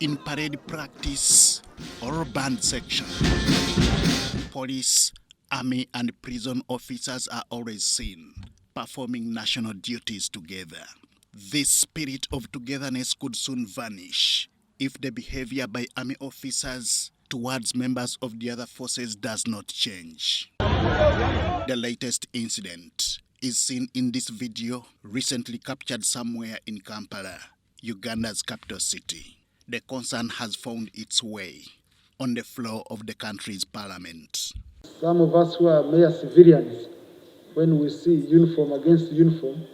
in parade practice or band section. Police, army and prison officers are always seen performing national duties together. This spirit of togetherness could soon vanish if the behavior by army officers towards members of the other forces does not change. The latest incident is seen in this video recently captured somewhere in Kampala, Uganda's capital city. The concern has found its way on the floor of the country's parliament. Some of us who are mere civilians, when we see uniform against uniform,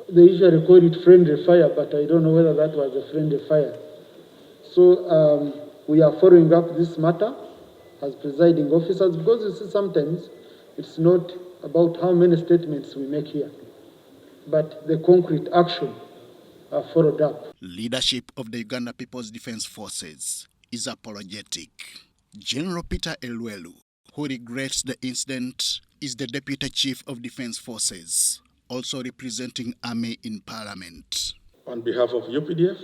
they usually call it friendly fire, but I don't know whether that was a friendly fire. So we are following up this matter as presiding officers, because you see sometimes it's not about how many statements we make here, but the concrete action are followed up. Leadership of the Uganda People's Defense Forces is apologetic. General Peter Elwelu, who regrets the incident, is the Deputy Chief of Defense Forces, also representing Army in Parliament. On behalf of UPDF,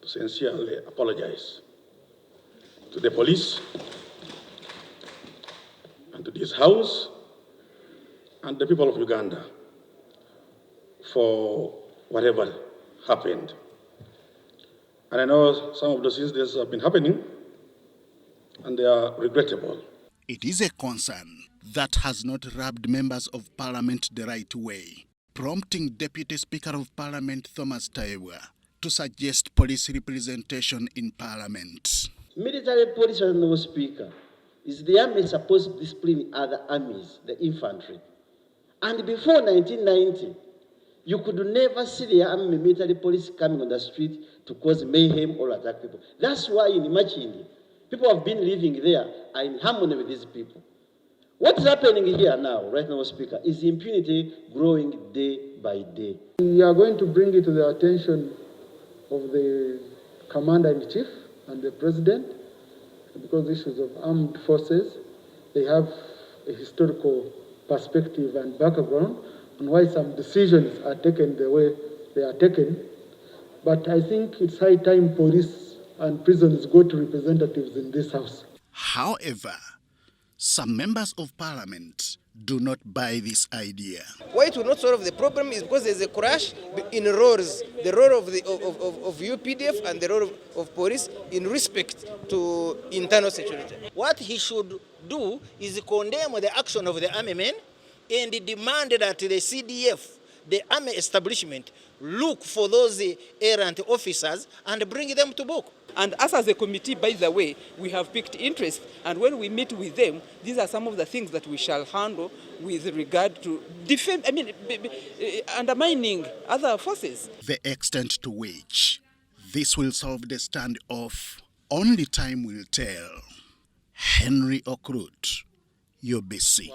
to sincerely apologize to the police and to this House and the people of Uganda for whatever happened. And I know some of those incidents have been happening and they are regrettable. It is a concern that has not rubbed members of Parliament the right way, prompting Deputy Speaker of Parliament Thomas Tayebwa to suggest police representation in Parliament. Military police, Mr. Speaker, is the army supposed to discipline other armies, the infantry. And before 1990, you could never see the army military police coming on the street to cause mayhem or attack people. That's why in Machindi, people have been living there are in harmony with these people. What is happening here now, right now, Speaker, is impunity growing day by day. We are going to bring it to the attention of the Commander-in-Chief and the President, because issues of armed forces, they have a historical perspective and background on why some decisions are taken the way they are taken. But I think it's high time police and prisons go to representatives in this House. However, some members of Parliament do not buy this idea. Why it will not solve the problem is because there's a clash in roles, the role of UPDF and the role of police in respect to internal security. What he should do is condemn the action of the army men and demand that the CDF, the army establishment, look for those errant officers and bring them to book. And us as a committee, by the way, we have picked interest, and when we meet with them, these are some of the things that we shall handle with regard to undermining other forces. The extent to which this will solve the standoff, only time will tell. Henry Okrut, UBC.